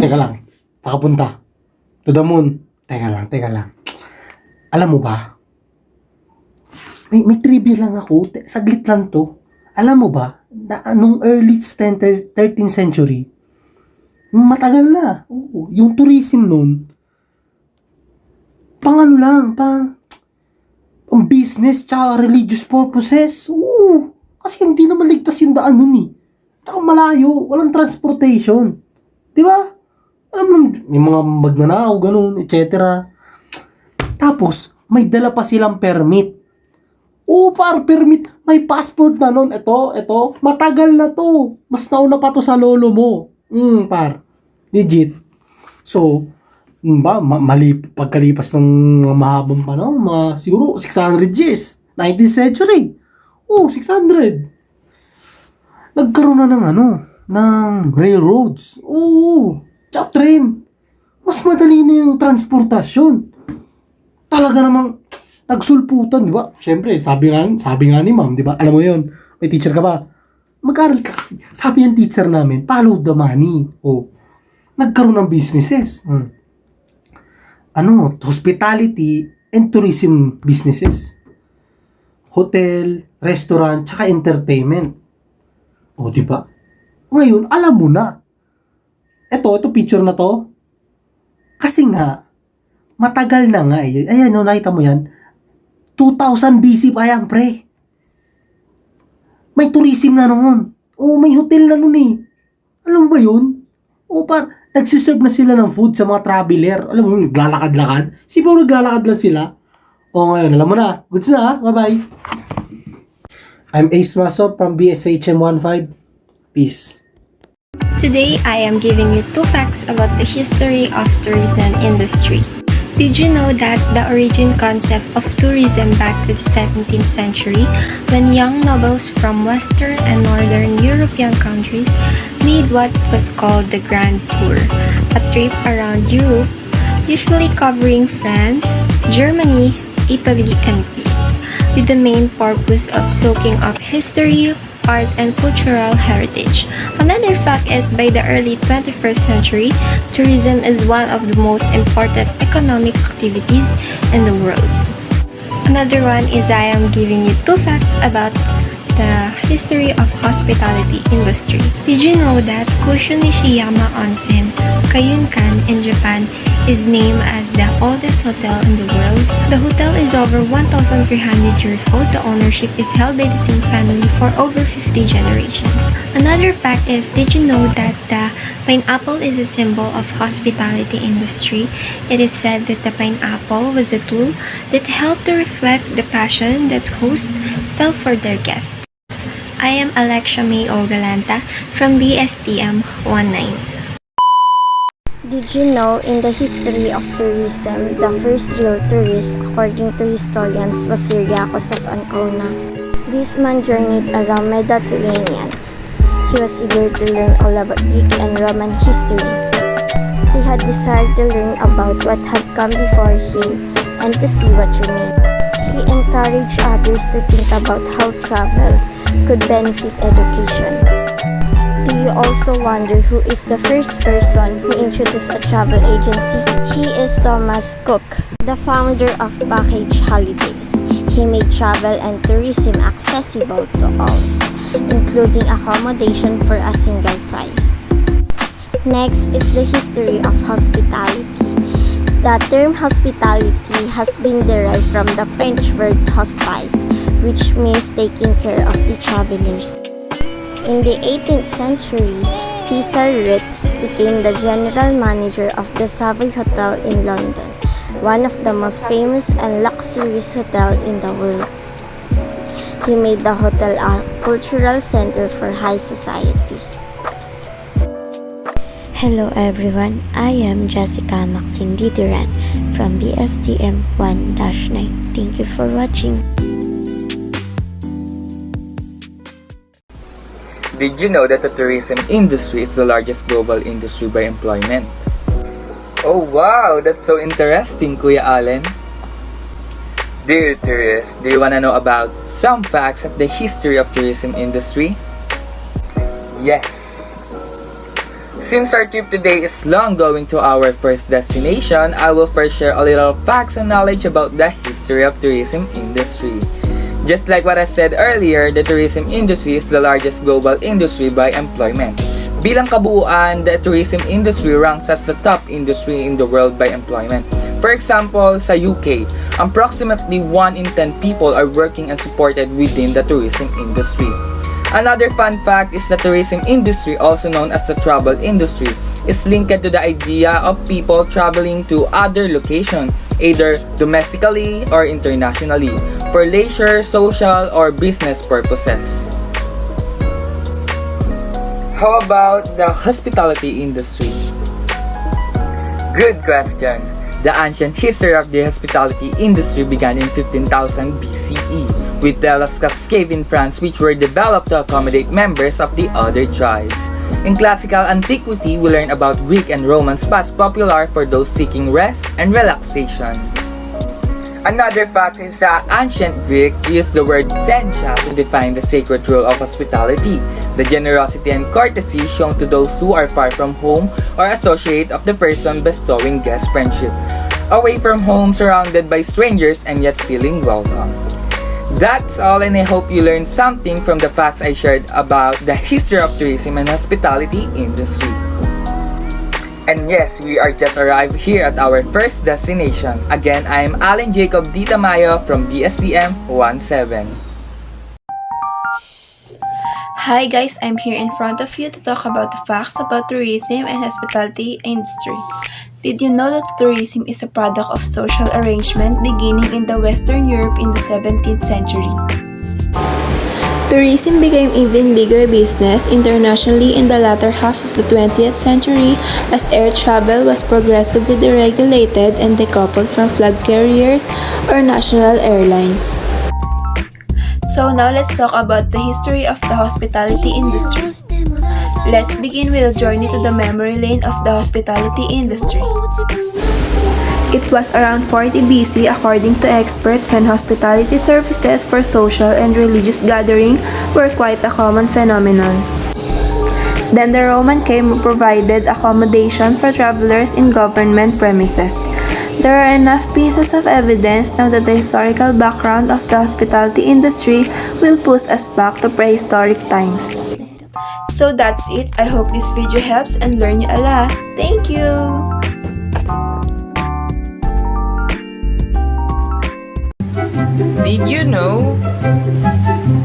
Teka lang. Nakapunta. To the moon. Teka lang. Alam mo ba? May trivia lang ako. Saglit lang to. Alam mo ba? Na nung early 13th century, matagal na. Yung tourism nun, pang business tsaka religious purposes. Kasi hindi naman ligtas yung daan nun eh. Tsaka malayo, walang transportation. Diba? Alam mo, may mga magnanakaw, ganun, etc. Tapos, may dala pa silang permit. Permit. May passport na nun. Ito, matagal na to. Mas nauna pa to sa lolo mo. Legit. So, pagkalipas ng mahabang panahon, siguro 600 years. 19th century. 600. Nagkaroon na ng railroads. Tsaka train. Mas madali na yung transportasyon. Talaga namang nagsulputan, di ba? Siyempre, sabi nga ni ma'am, di ba? Alam mo yun, may teacher ka ba? Mag-aral ka kasi. Sabi yung teacher namin, follow the money. Nagkaroon ng businesses. Hospitality and tourism businesses. Hotel, restaurant, tsaka entertainment. Di ba? Ngayon, alam mo na. Ito picture na to. Kasi nga, matagal na nga eh. Ayan, nakita mo yan. 2000 BC pa yan, pre. May tourism na noon. May hotel na noon eh. Alam mo ba yun? Nagsiserve na sila ng food sa mga traveler. Alam mo, naglalakad-lakad. Siguro naglalakad lang sila. Ngayon, alam mo na. Goods na ha. Bye-bye. I'm Ace Maso from BSHM 15. Peace. Today, I am giving you 2 facts about the history of tourism industry. Did you know that the origin concept of tourism back to the 17th century, when young nobles from Western and Northern European countries made what was called the Grand Tour, a trip around Europe, usually covering France, Germany, Italy, and Greece, with the main purpose of soaking up history, art, and cultural heritage. Another fact is, by the early 21st century, tourism is one of the most important economic activities in the world. Another one is I am giving you 2 facts about the history of hospitality industry. Did you know that Kusho Nishiyama Onsen, Kayunkan in Japan, is named as the oldest hotel in the world? The hotel is over 1,300 years old. The ownership is held by the same family for over 50 generations. Another fact is, did you know that the pineapple is a symbol of hospitality industry? It is said that the pineapple was a tool that helped to reflect the passion that hosts felt for their guests. I am Alexia May Ogalanta from BSTM 19. Did you know, in the history of tourism, the first real tourist, according to historians, was Cyriacus of Ancona? This man journeyed around Mediterranean. He was eager to learn all about Greek and Roman history. He had desired to learn about what had come before him and to see what remained. He encouraged others to think about how travel could benefit education. Do you also wonder who is the first person who introduced a travel agency? He is Thomas Cook, the founder of Package Holidays. He made travel and tourism accessible to all, including accommodation for a single price. Next is the history of hospitality. The term hospitality has been derived from the French word hospice, which means taking care of the travelers. In the 18th century, Cesar Ritz became the general manager of the Savoy Hotel in London, one of the most famous and luxurious hotels in the world. He made the hotel a cultural center for high society. Hello everyone, I am Jessica Maxine Didiran from BSTM 1-9. Thank you for watching. Did you know that the tourism industry is the largest global industry by employment? Oh wow, that's so interesting, Kuya Allen. Dear tourists, do you want to know about some facts of the history of tourism industry? Yes. Since our trip today is long going to our first destination, I will first share a little facts and knowledge about the history of tourism industry. Just like what I said earlier, the tourism industry is the largest global industry by employment. Bilang kabuuan, the tourism industry ranks as the top industry in the world by employment. For example, sa UK, approximately 1 in 10 people are working and supported within the tourism industry. Another fun fact is the tourism industry, also known as the travel industry, is linked to the idea of people traveling to other locations, either domestically or internationally, for leisure, social, or business purposes. How about the hospitality industry? Good question. The ancient history of the hospitality industry began in 15,000 BCE with telescopes cave in France which were developed to accommodate members of the other tribes. In classical antiquity, we learn about Greek and Roman spas popular for those seeking rest and relaxation. Another fact is that ancient Greek used the word sentia to define the sacred role of hospitality, the generosity and courtesy shown to those who are far from home or associate of the person bestowing guest friendship, away from home, surrounded by strangers and yet feeling welcome. That's all, and I hope you learned something from the facts I shared about the history of tourism and hospitality industry. And yes, we are just arrived here at our first destination. Again, I am Alan Jacob D. Tamayo from BSCM 17. Hi guys, I'm here in front of you to talk about the facts about tourism and hospitality industry. Did you know that tourism is a product of social arrangement beginning in the Western Europe in the 17th century? Tourism became even bigger business internationally in the latter half of the 20th century as air travel was progressively deregulated and decoupled from flag carriers or national airlines. So now let's talk about the history of the hospitality industry. Let's begin with a journey to the memory lane of the hospitality industry. It was around 40 BC according to experts when hospitality services for social and religious gathering were quite a common phenomenon. Then the Roman came who provided accommodation for travelers in government premises. There are enough pieces of evidence now that the historical background of the hospitality industry will push us back to prehistoric times. So that's it. I hope this video helps and learn you a lot. Thank you! Did you know?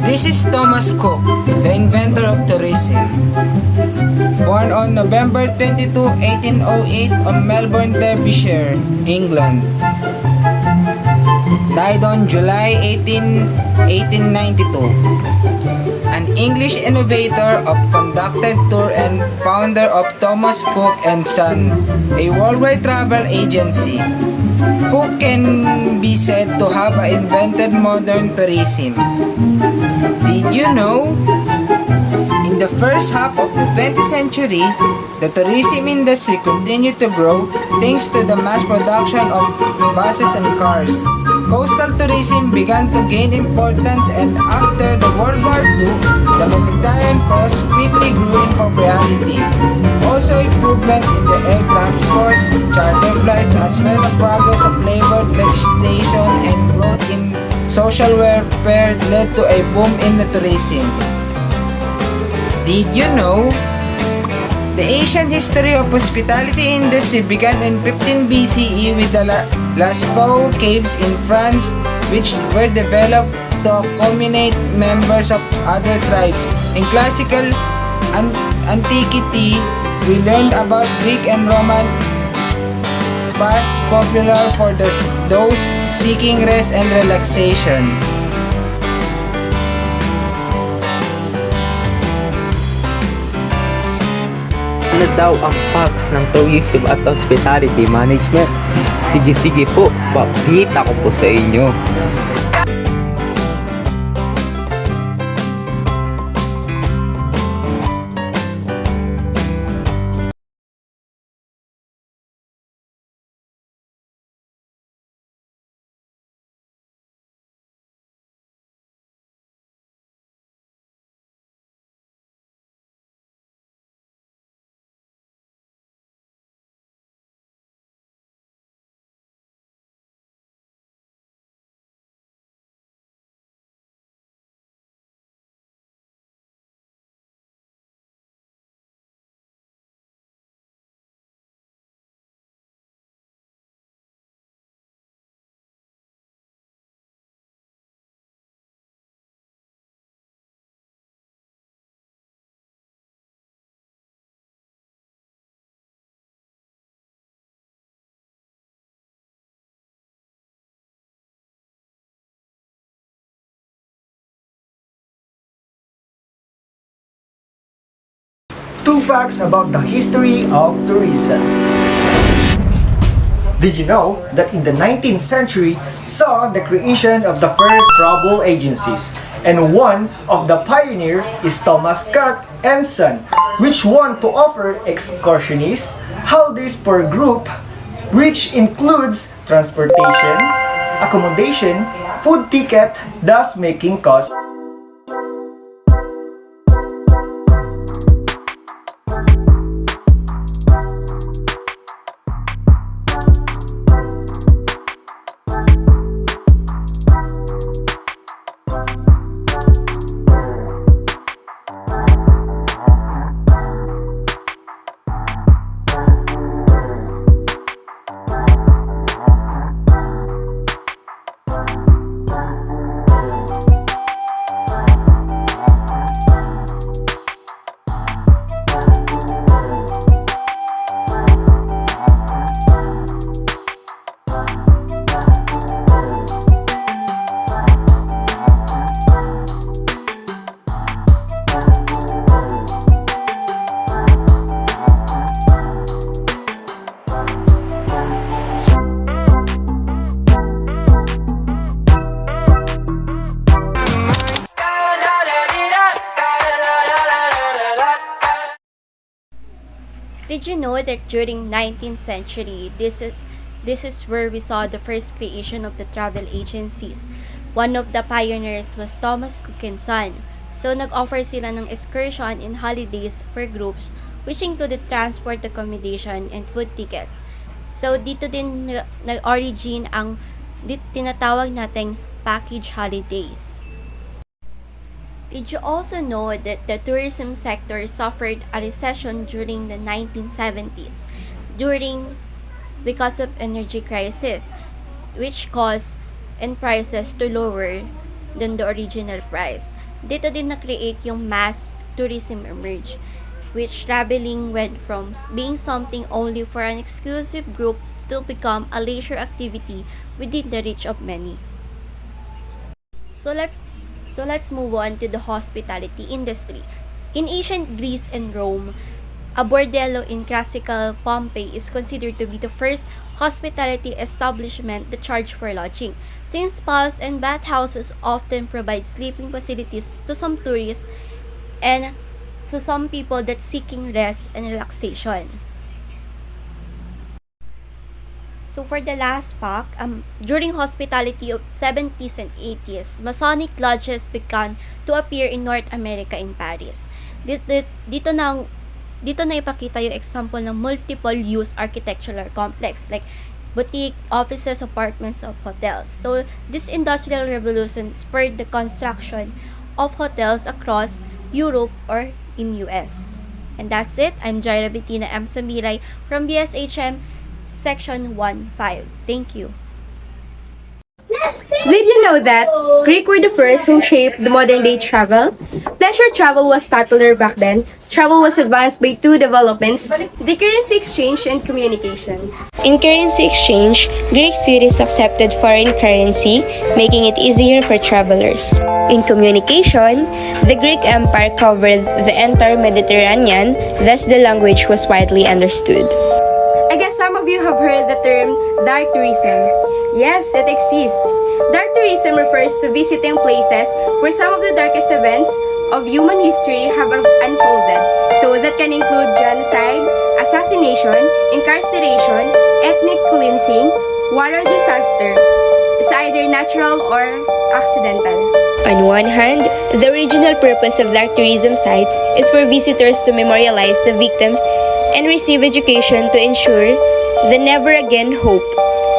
This is Thomas Cook, the inventor of tourism. Born on November 22, 1808 on Melbourne, Derbyshire, England. Died on July 18, 1892. An English innovator of conducted tour and founder of Thomas Cook and Son, a worldwide travel agency. Cook can be said to have invented modern tourism. Did you know? In the first half of the 20th century, the tourism industry continued to grow thanks to the mass production of buses and cars. Coastal tourism began to gain importance, and after the World War II, the Mediterranean coast quickly grew in popularity. Also, improvements in the air transport, charter flights, as well as progress of labor legislation and growth in social welfare led to a boom in the tourism. Did you know? The ancient history of hospitality industry began in 15 BCE with the Lascaux caves in France, which were developed to accommodate members of other tribes. In classical antiquity, we learned about Greek and Roman spas popular for those seeking rest and relaxation. Ano daw ang facts ng tourism at hospitality management? Sige po, pakita ko po sa inyo. 2 facts about the history of tourism. Did you know that in the 19th century saw the creation of the first travel agencies, and one of the pioneer is Thomas Cook and Son, which want to offer excursionists holidays per group, which includes transportation, accommodation, food ticket, thus making costs. Did you know that during 19th century, this is where we saw the first creation of the travel agencies. One of the pioneers was Thomas Cook and Son. So nag-offer sila ng excursion and holidays for groups which included transport, accommodation, and food tickets. So dito din nag-origin ang tinatawag nating package holidays. Did you also know that the tourism sector suffered a recession during the 1970s because of energy crisis, which caused prices to lower than the original price. Dito din na-create yung mass tourism emerge, which traveling went from being something only for an exclusive group to become a leisure activity within the reach of many. So let's move on to the hospitality industry. In ancient Greece and Rome, a bordello in classical Pompeii is considered to be the first hospitality establishment that charged for lodging, since spas and bathhouses often provide sleeping facilities to some tourists and to some people that seeking rest and relaxation. So for the last pack, during hospitality of 70s and 80s, Masonic lodges began to appear in North America in Paris. Dito na ipakita yung example ng multiple-use architectural complex like boutique, offices, apartments, of hotels. So this industrial revolution spurred the construction of hotels across Europe or in US. And that's it. I'm Jaira Bettina M. Samilay from BSHM Section 1-5. Thank you. Did you know that Greek were the first who shaped the modern day travel? Leisure travel was popular back then. Travel was advanced by two developments, the currency exchange and communication. In currency exchange, Greek cities accepted foreign currency, making it easier for travelers. In communication, the Greek Empire covered the entire Mediterranean, thus the language was widely understood. I guess some of you have heard the term dark tourism. Yes, it exists. Dark tourism refers to visiting places where some of the darkest events of human history have unfolded. So that can include genocide, assassination, incarceration, ethnic cleansing, war or disaster. It's either natural or accidental. On one hand, the original purpose of dark tourism sites is for visitors to memorialize the victims and receive education to ensure the never again hope.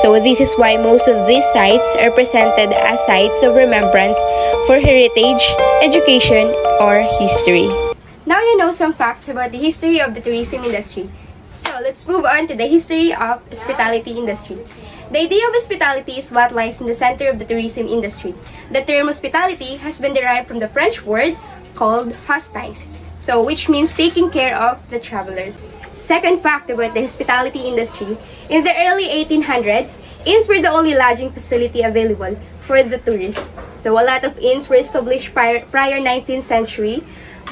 So this is why most of these sites are presented as sites of remembrance for heritage, education, or history. Now you know some facts about the history of the tourism industry. So let's move on to the history of hospitality industry. The idea of hospitality is what lies in the center of the tourism industry. The term hospitality has been derived from the French word called hospice, so which means taking care of the travelers. Second fact about the hospitality industry, in the early 1800s, inns were the only lodging facility available for the tourists. So a lot of inns were established prior 19th century,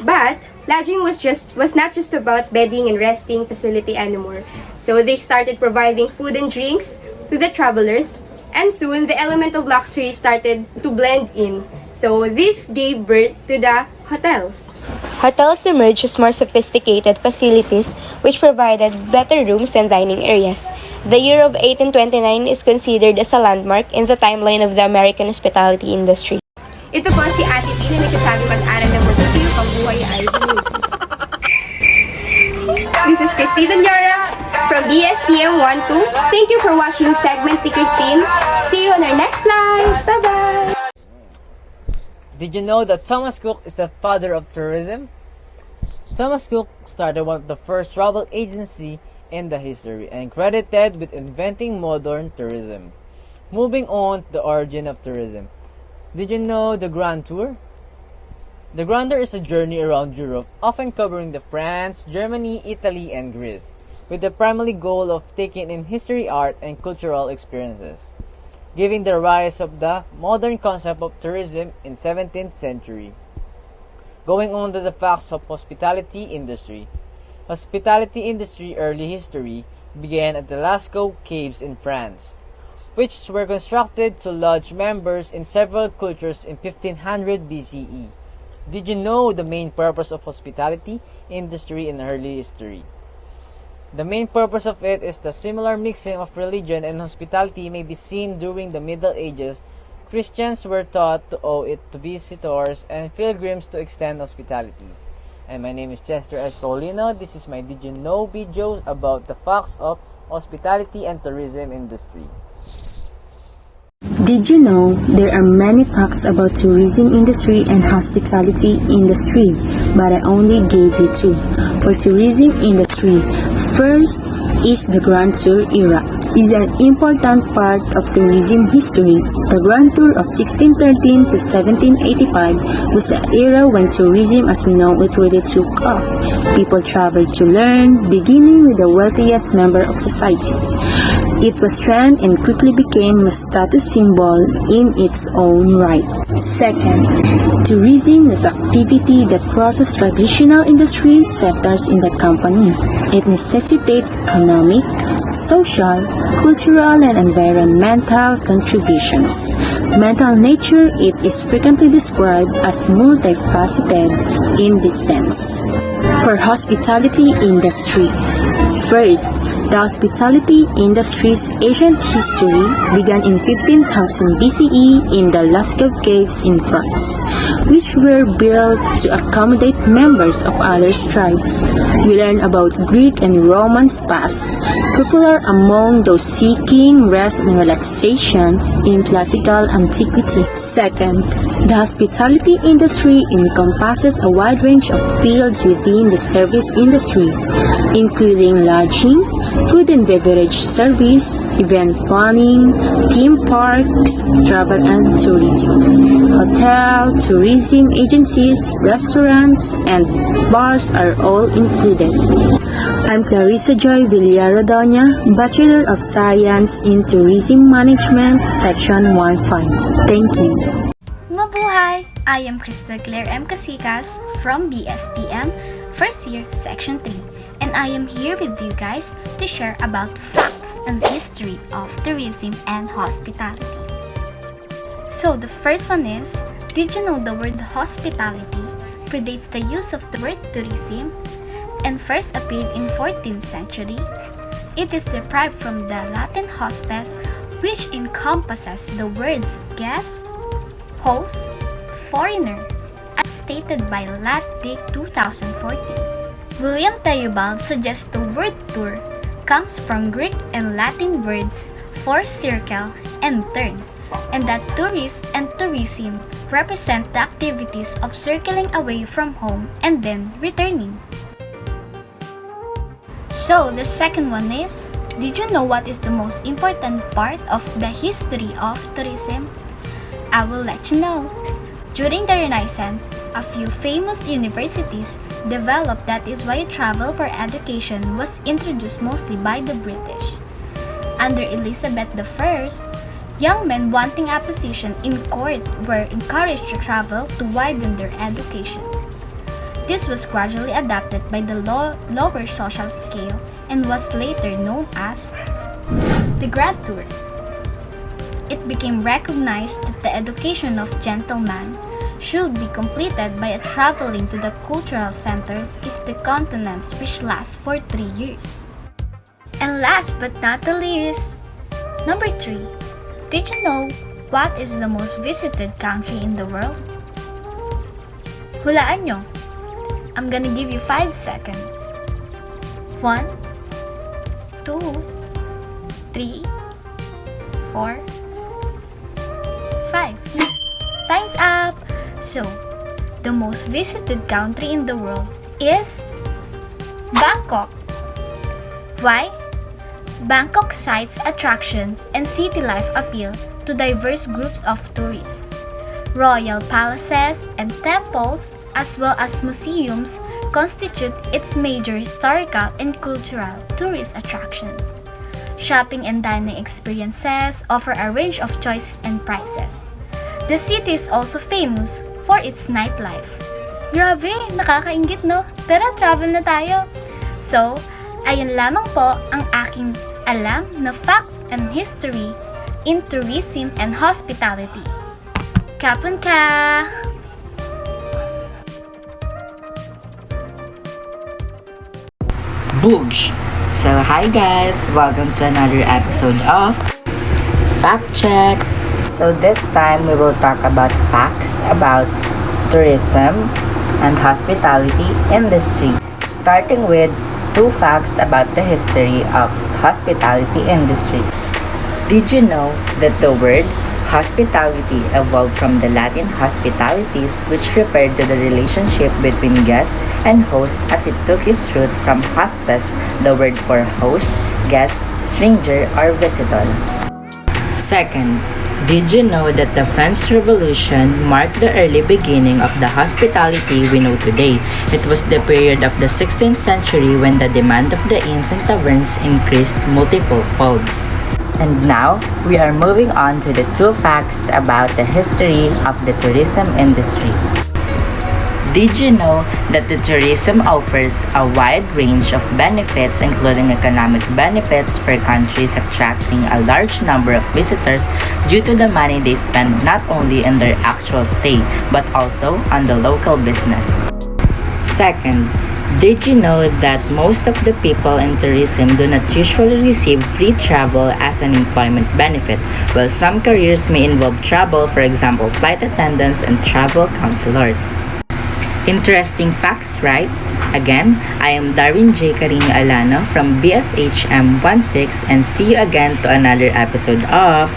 But lodging was not just about bedding and resting facility anymore. So they started providing food and drinks to the travelers, and soon the element of luxury started to blend in. So this gave birth to the hotels. Hotels emerged as more sophisticated facilities which provided better rooms and dining areas. The year of 1829 is considered as a landmark in the timeline of the American hospitality industry. Ito po si Ate T na nagsasabi mag-aral ng mabuti ang buhay ay bumuti. This is Christine Danyara from BSTM 12. Thank you for watching segment T. Christine. See you on our next live. Bye-bye! Did you know that Thomas Cook is the father of tourism? Thomas Cook started one of the first travel agency in the history and credited with inventing modern tourism. Moving on to the origin of tourism. Did you know the Grand Tour? The Grand Tour is a journey around Europe, often covering the France, Germany, Italy, and Greece, with the primary goal of taking in history, art, and cultural experiences, giving the rise of the modern concept of tourism in 17th century. Going on to the facts of hospitality industry. Hospitality industry early history began at the Lascaux caves in France, which were constructed to lodge members in several cultures in 1500 BCE. Did you know the main purpose of hospitality industry in early history? The main purpose of it is the similar mixing of religion and hospitality may be seen during the Middle Ages. Christians were taught to owe it to visitors and pilgrims to extend hospitality. And my name is Chester S. Paulino. This is my Did You Know videos about the facts of hospitality and tourism industry. Did you know there are many facts about tourism industry and hospitality industry, but I only gave you two. For tourism industry, first is the Grand Tour era. Is an important part of tourism history. The Grand Tour of 1613 to 1785 was the era when tourism as we know it really took off. People traveled to learn, beginning with the wealthiest member of society. It was trend and quickly became a status symbol in its own right. Second, tourism is activity that crosses traditional industry sectors in the company. It necessitates economic, social, cultural, and environmental contributions. Mental nature, it is frequently described as multifaceted in this sense. For hospitality industry, first, the hospitality industry's ancient history began in 15,000 BCE in the Lascaux caves in France, which were built to accommodate members of other tribes. We learn about Greek and Roman spas, popular among those seeking rest and relaxation in classical antiquity. Second, the hospitality industry encompasses a wide range of fields within the service industry, including lodging, food and beverage service, event planning, theme parks, travel and tourism. Hotel, tourism agencies, restaurants, and bars are all included. I'm Clarissa Joy Villarodonia, Bachelor of Science in Tourism Management, Section 1-5. Thank you. Mabuhay! I am Crystal Claire M. Casitas from BSTM, first year, Section 3. And I am here with you guys to share about facts and history of tourism and hospitality. So the first one is, did you know the word hospitality predates the use of the word tourism and first appeared in 14th century? It is derived from the Latin hospes, which encompasses the words guest, host, foreigner, as stated by LatDic 2014. William Theobald suggests the word tour comes from Greek and Latin words for circle and turn, and that tourist and tourism represent the activities of circling away from home and then returning. So the second one is, did you know what is the most important part of the history of tourism? I will let you know. During the Renaissance, a few famous universities developed. That is why travel for education was introduced mostly by the British. Under Elizabeth I, young men wanting a position in court were encouraged to travel to widen their education. This was gradually adopted by the lower social scale and was later known as the Grand Tour. It became recognized that the education of gentlemen should be completed by traveling to the cultural centers if the continents which last for 3 years. And last but not the least, number 3. Did you know what is the most visited country in the world? Hulaan nyo. I'm gonna give you 5 seconds. 1, 2, 3, 4, 5. Time's up! So, the most visited country in the world is Bangkok. Why? Bangkok sites, attractions, and city life appeal to diverse groups of tourists. Royal palaces and temples, as well as museums, constitute its major historical and cultural tourist attractions. Shopping and dining experiences offer a range of choices and prices. The city is also famous for its nightlife. Grabe, nakakaingit no? Tara, travel na tayo! So, ayun lamang po ang aking alam na facts and history in tourism and hospitality. Kapun ka! Boogsh! So hi guys! Welcome to another episode of Fact Check! So this time we will talk about facts about tourism and hospitality industry. Starting with 2 facts about the history of hospitality industry. Did you know that the word hospitality evolved from the Latin hospitalities, which referred to the relationship between guest and host, as it took its root from hospes, the word for host, guest, stranger, or visitor. Second, did you know that the French Revolution marked the early beginning of the hospitality we know today? It was the period of the 16th century when the demand of the inns and taverns increased multiple folds. And now, we are moving on to the 2 facts about the history of the tourism industry. Did you know that the tourism offers a wide range of benefits, including economic benefits for countries attracting a large number of visitors due to the money they spend not only in their actual stay, but also on the local business? Second, did you know that most of the people in tourism do not usually receive free travel as an employment benefit, while some careers may involve travel, for example, flight attendants and travel counselors? Interesting facts, right? Again, I am Darwin J. Carino Alano from BSHM 16 and see you again to another episode of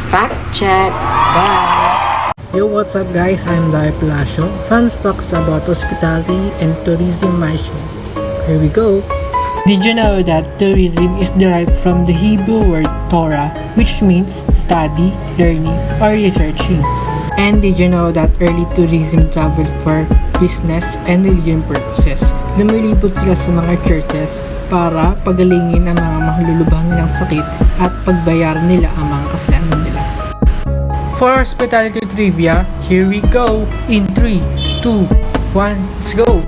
Fact Check. Bye! Yo, what's up guys? I'm Dai Palacio. Fun facts about hospitality and tourism management. Here we go. Did you know that tourism is derived from the Hebrew word Torah, which means study, learning, or researching? And did you know that early tourism traveled for business and religion purposes? Lumilipot sila sa mga churches para pagalingin ang mga mahululubahan nilang sakit at pagbayaran nila ang mga kasalanan nila. For hospitality trivia, here we go! In 3, 2, 1, let's go!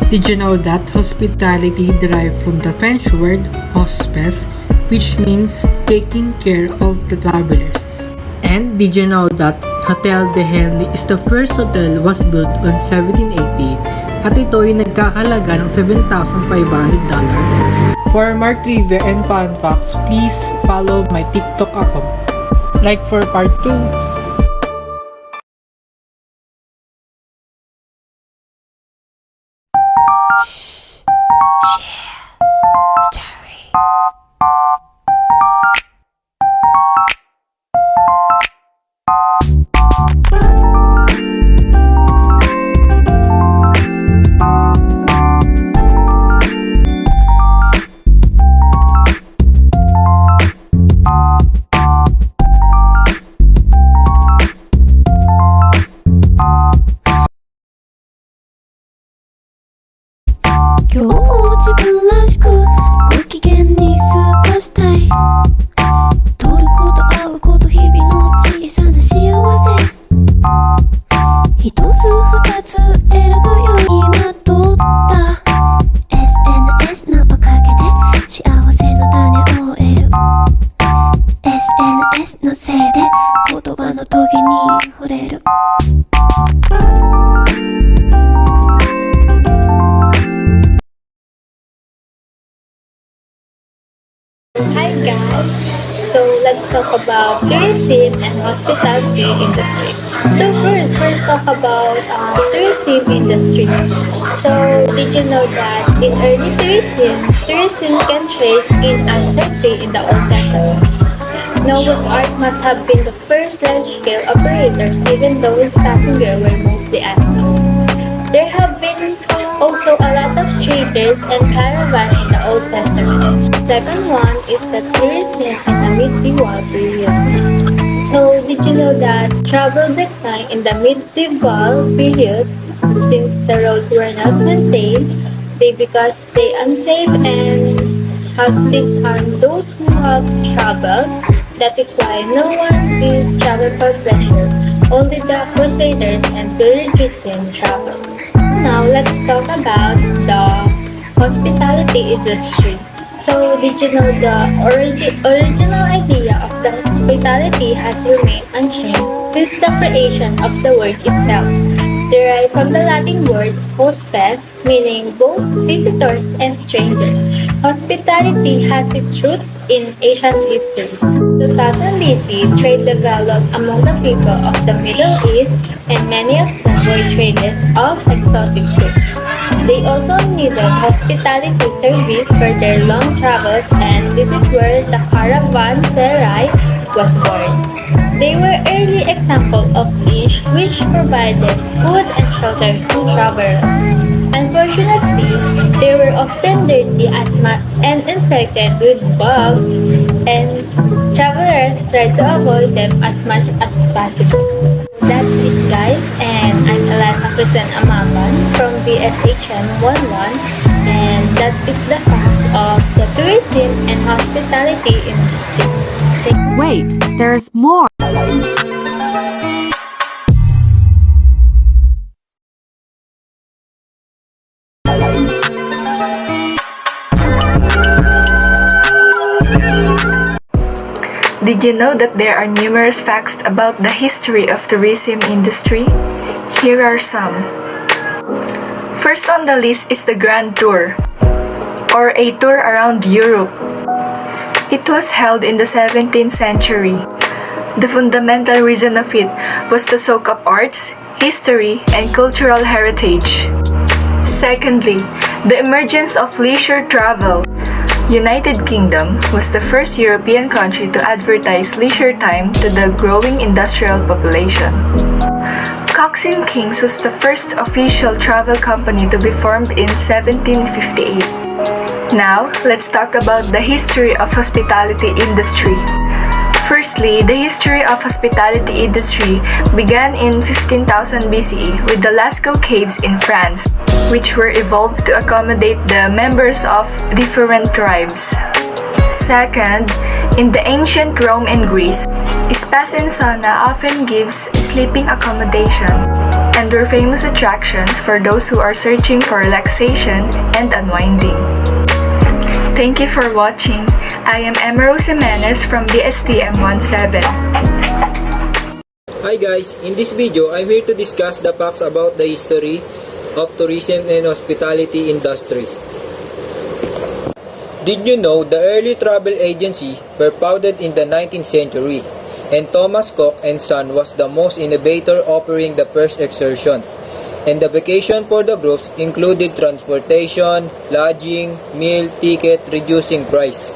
Did you know that hospitality derived from the French word hospes, which means taking care of the travelers? And did you know that Hotel de Henry is the first hotel was built on 1780 at ito ay nagkakalaga ng $7,500. For more trivia and fun facts, please follow my TikTok account. Like for part 2.今日も自分らしくご機嫌に過ごしたい。撮ること会うこと日々の小さな幸せ。一つ二つ選ぶより今 Hi guys! So let's talk about tourism and hospitality industry. So first talk about tourism industry. So did you know that in early tourism can trace in ancestry in the Old Testament. Noah's Ark must have been the first large-scale operators even though its passengers were mostly animals. There have been also a lot of traders and caravan in the Old Testament. Second one is the tourism in the medieval period. So, did you know that travel declined in the medieval period since the roads were not maintained? Because they unsafe and captives harm those who have traveled. That is why no one is travel for pleasure. Only the crusaders and pilgrims travel. Now let's talk about the hospitality industry. So did you know the original idea of the hospitality has remained unchanged since the creation of the word itself? Derived from the Latin word hostes, meaning both visitors and strangers. Hospitality has its roots in ancient history. 2000 BC, trade developed among the people of the Middle East, and many of them were traders of exotic goods. They also needed hospitality service for their long travels, and this is where the caravanserai was born. They were early examples of niche which provided food and shelter to travelers. Unfortunately, they were often dirty and infected with bugs, and travelers tried to avoid them as much as possible. That's it guys, and I'm Eliza Kristen Amangan from BSHM 11, and that is the facts of the tourism and hospitality industry. Wait, there's more! Did you know that there are numerous facts about the history of tourism industry? Here are some. First on the list is the Grand Tour, or a tour around Europe. It was held in the 17th century. The fundamental reason of it was to soak up arts, history, and cultural heritage. Secondly, the emergence of leisure travel. United Kingdom was the first European country to advertise leisure time to the growing industrial population. Cox and Kings was the first official travel company to be formed in 1758. Now, let's talk about the history of hospitality industry. Firstly, the history of hospitality industry began in 15,000 BCE with the Lascaux caves in France, which were evolved to accommodate the members of different tribes. Second, in the ancient Rome and Greece, spas and sauna often gives sleeping accommodation and were famous attractions for those who are searching for relaxation and unwinding. Thank you for watching. I am Emerald Jimenez from BSTM 17. Hi guys, in this video, I'm here to discuss the facts about the history of tourism and hospitality industry. Did you know the early travel agency were founded in the 19th century, and Thomas Cook and Son was the most innovator offering the first excursion. And the vacation for the groups included transportation, lodging, meal, ticket, reducing price.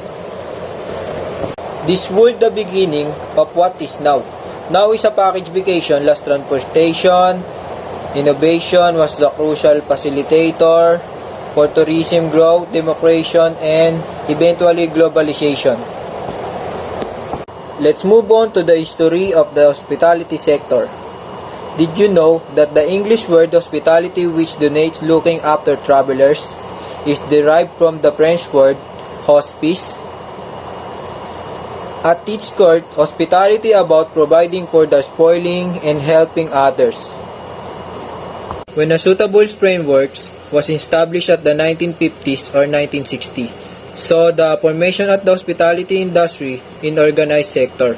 This was the beginning of what is now. Now is a package vacation, less transportation. Innovation was the crucial facilitator for tourism growth, democratization, and eventually globalization. Let's move on to the history of the hospitality sector. Did you know that the English word hospitality, which denotes looking after travelers, is derived from the French word hospice? At its core, hospitality about providing for the spoiling and helping others. When a suitable framework was established at the 1950s or 1960, saw the formation of the hospitality industry in organized sector.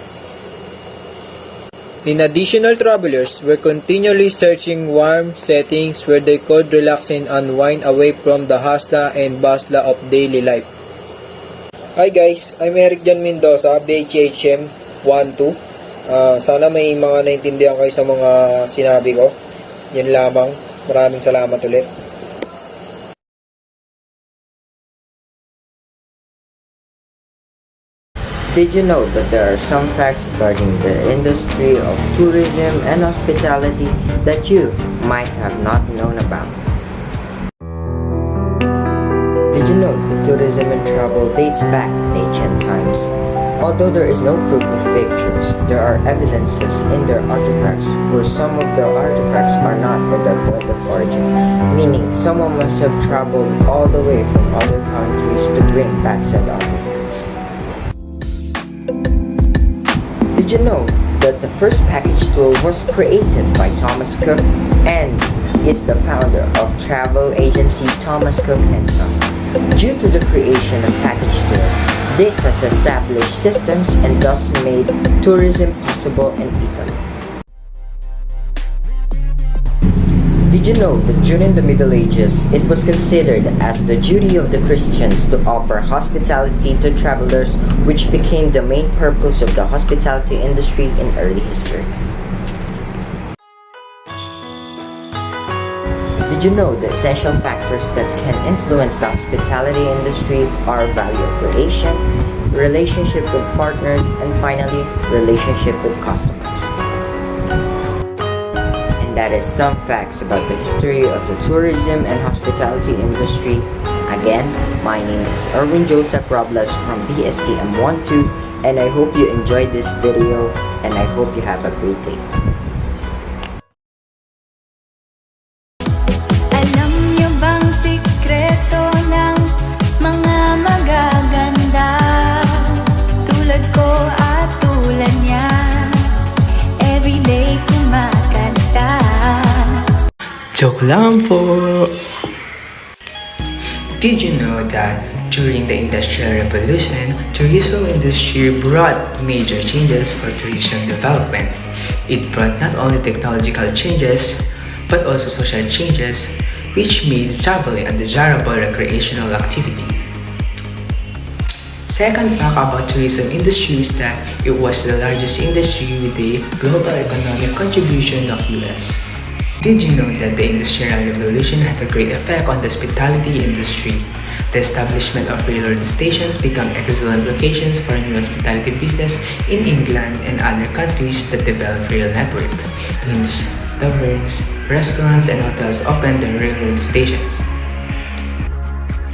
In additional, travelers were continually searching warm settings where they could relax and unwind away from the hustle and bustle of daily life. Hi guys, I'm Eric Jan Mendoza, BHHM 12. Sana may mga naintindihan kayo sa mga sinabi ko. Yan lamang. Maraming salamat ulit. Did you know that there are some facts regarding the industry of tourism and hospitality that you might have not known about? Did you know that tourism and travel dates back in ancient times? Although there is no proof of pictures, there are evidences in their artifacts where some of the artifacts are not in their point of origin, meaning someone must have traveled all the way from other countries to bring that said artifacts. Did you know that the first package tour was created by Thomas Cook and is the founder of travel agency Thomas Cook and Son? Due to the creation of package tour, this has established systems and thus made tourism possible in Italy. Did you know that during the Middle Ages, it was considered as the duty of the Christians to offer hospitality to travelers, which became the main purpose of the hospitality industry in early history? Did you know the essential factors that can influence the hospitality industry are value of creation, relationship with partners, and finally, relationship with customers? That is some facts about the history of the tourism and hospitality industry. Again, my name is Erwin Joseph Robles from BSTM 12, and I hope you enjoyed this video, and I hope you have a great day. Alam niyo bang sikreto ng mga magaganda? Tulad ko at tulad niya, everyday kumakanta. Joke lang po! Did you know that during the Industrial Revolution, tourism industry brought major changes for tourism development? It brought not only technological changes, but also social changes, which made traveling a desirable recreational activity. Second fact about tourism industry is that it was the largest industry with a global economic contribution of US. Did you know that the Industrial Revolution had a great effect on the hospitality industry? The establishment of railroad stations became excellent locations for new hospitality business in England and other countries that developed rail network. Inns, taverns, restaurants, and hotels opened the railroad stations.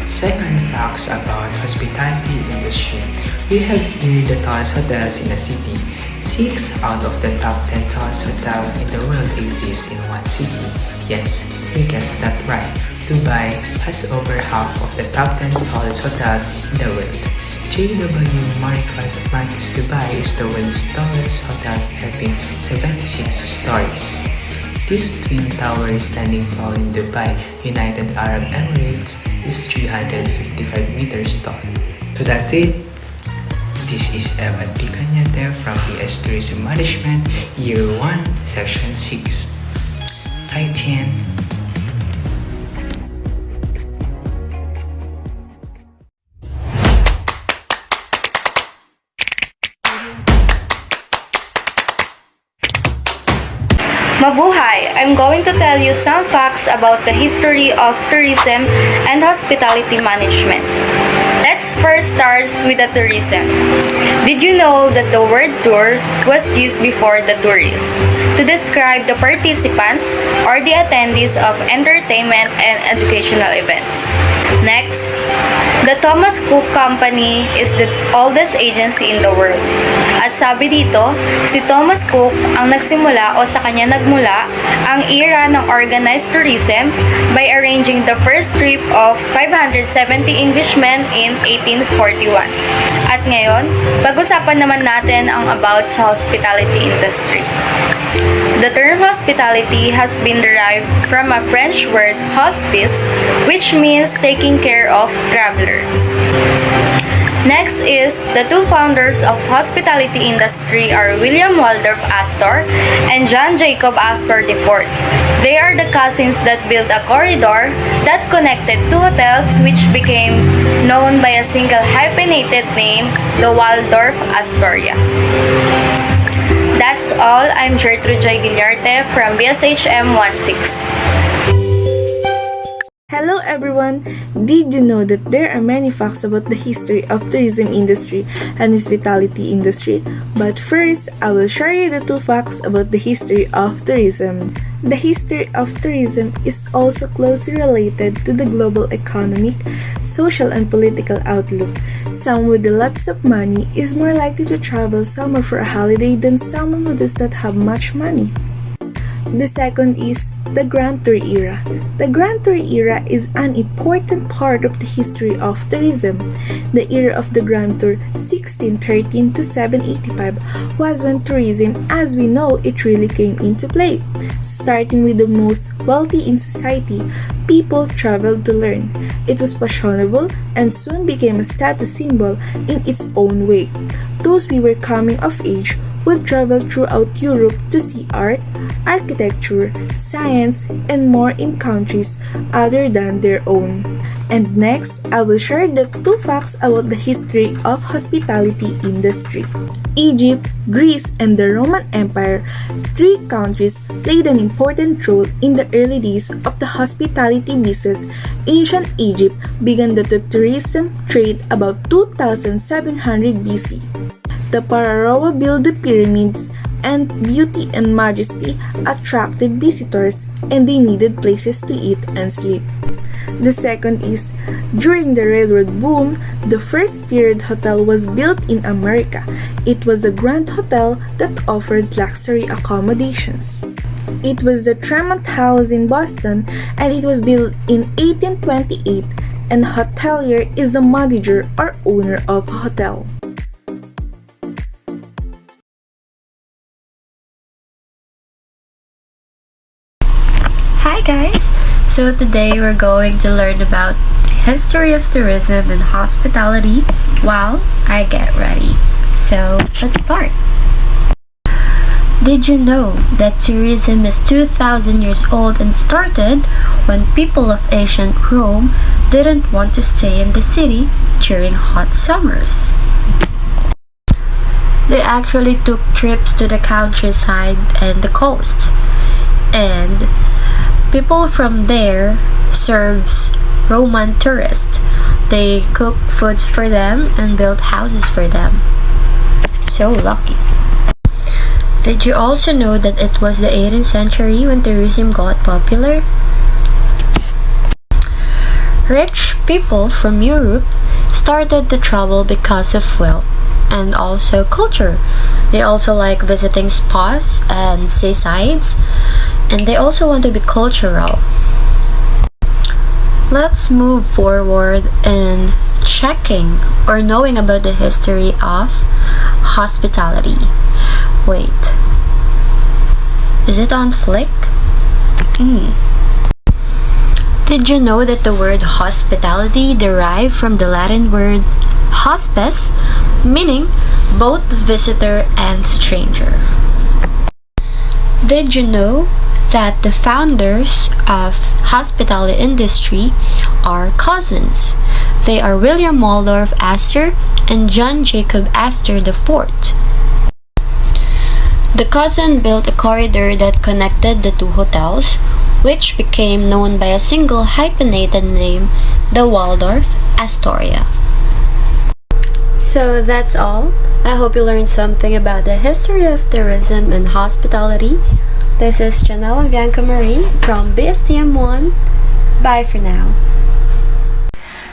Second facts about hospitality industry. We have here the tallest hotels in a city. 6 out of the top 10 tallest hotels in the world exist in one city. Yes, you guessed that right. Dubai has over half of the top 10 tallest hotels in the world. JW Marriott Marcus Dubai is the world's tallest hotel, having 76 stories. This twin tower is standing tall in Dubai, United Arab Emirates, is 355 meters tall. So that's it. This is Evan Picanyate from BS Tourism Management, Year 1, Section 6. Titan. Mabuhay! I'm going to tell you some facts about the history of tourism and hospitality management. Let's first start with the tourism. Did you know that the word tour was used before the tourist to describe the participants or the attendees of entertainment and educational events? Next, the Thomas Cook Company is the oldest agency in the world. At sabi dito, si Thomas Cook ang nagsimula o sa kanya nagmula ang era ng organized tourism by arranging the first trip of 570 Englishmen in 1841. At ngayon, pag-usapan naman natin ang about sa hospitality industry. The term hospitality has been derived from a French word hospice, which means taking care of travelers. Next is the two founders of hospitality industry are William Waldorf Astor and John Jacob Astor IV. They are the cousins that built a corridor that connected two hotels which became known by a single hyphenated name, the Waldorf Astoria. That's all. I'm Gertrude Joy Guillarte from BSHM 16. Hello everyone! Did you know that there are many facts about the history of tourism industry and hospitality industry? But first, I will share you the two facts about the history of tourism. The history of tourism is also closely related to the global economic, social and political outlook. Someone with lots of money is more likely to travel somewhere for a holiday than someone who does not have much money. The second is the Grand Tour era. The Grand Tour era is an important part of the history of tourism. The era of the Grand Tour 1613 to 785 was when tourism as we know it really came into play. Starting with the most wealthy in society, people traveled to learn. It was fashionable and soon became a status symbol in its own way. Those who were coming of age would travel throughout Europe to see art, architecture, science, and more in countries other than their own. And next, I will share the two facts about the history of hospitality industry. Egypt, Greece, and the Roman Empire, three countries played an important role in the early days of the hospitality business. Ancient Egypt began the tourism trade about 2700 BC. The Pharaoh built the pyramids, and beauty and majesty attracted visitors, and they needed places to eat and sleep. The second is, during the railroad boom, the first period hotel was built in America. It was a grand hotel that offered luxury accommodations. It was the Tremont House in Boston, and it was built in 1828, and hotelier is the manager or owner of a hotel. Hi guys! So today we're going to learn about history of tourism and hospitality while I get ready. So let's start. Did you know that tourism is 2,000 years old and started when people of ancient Rome didn't want to stay in the city during hot summers? They actually took trips to the countryside and the coast, and people from there serves Roman tourists. They cook foods for them and built houses for them. So lucky. Did you also know that it was the 18th century when tourism got popular? Rich people from Europe started to travel because of wealth and also culture. They also like visiting spas and seasides, and they also want to be cultural. Let's move forward in checking or knowing about the history of hospitality. Wait, is it on flick? Did you know that the word hospitality derived from the Latin word hospes, meaning both visitor and stranger? Did you know that the founders of hospitality industry are cousins? They are William Waldorf Astor and John Jacob Astor IV. The cousin built a corridor that connected the two hotels, which became known by a single hyphenated name, the Waldorf Astoria. So that's all. I hope you learned something about the history of tourism and hospitality. This is Janelle Bianca Marie from BSTM 1. Bye for now.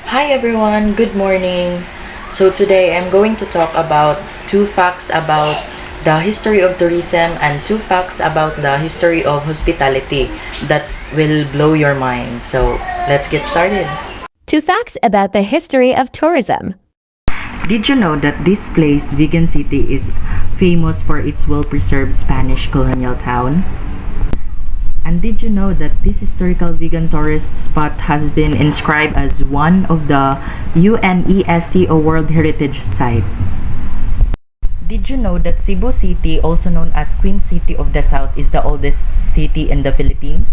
Hi everyone, good morning. So today I'm going to talk about two facts about the history of tourism and two facts about the history of hospitality that will blow your mind. So let's get started. Two facts about the history of tourism. Did you know that this place, Vegan City, is famous for its well-preserved Spanish colonial town? And did you know that this historical vegan tourist spot has been inscribed as one of the UNESCO World Heritage Site? Did you know that Cebu City, also known as Queen City of the South, is the oldest city in the Philippines?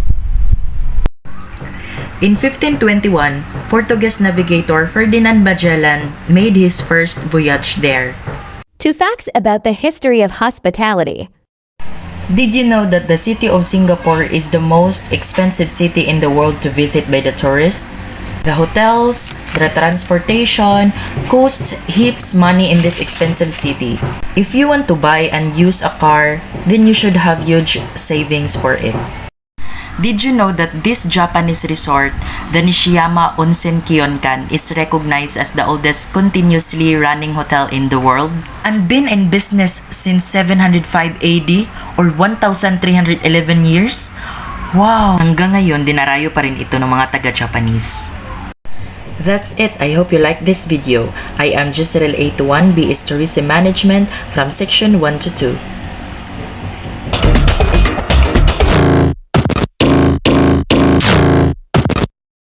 In 1521, Portuguese navigator Ferdinand Magellan made his first voyage there. 2 facts about the history of hospitality. Did you know that the city of Singapore is the most expensive city in the world to visit by the tourist? The hotels, the transportation, costs heaps money in this expensive city. If you want to buy and use a car, then you should have huge savings for it. Did you know that this Japanese resort, the Nishiyama Onsen Kyokan, is recognized as the oldest continuously running hotel in the world? And been in business since 705 AD or 1,311 years? Wow! Hanggang ngayon, dinarayo pa rin ito ng mga taga-Japanese. That's it. I hope you like this video. I am Giselle 81, BS Tourism Management from Section 1 to 2.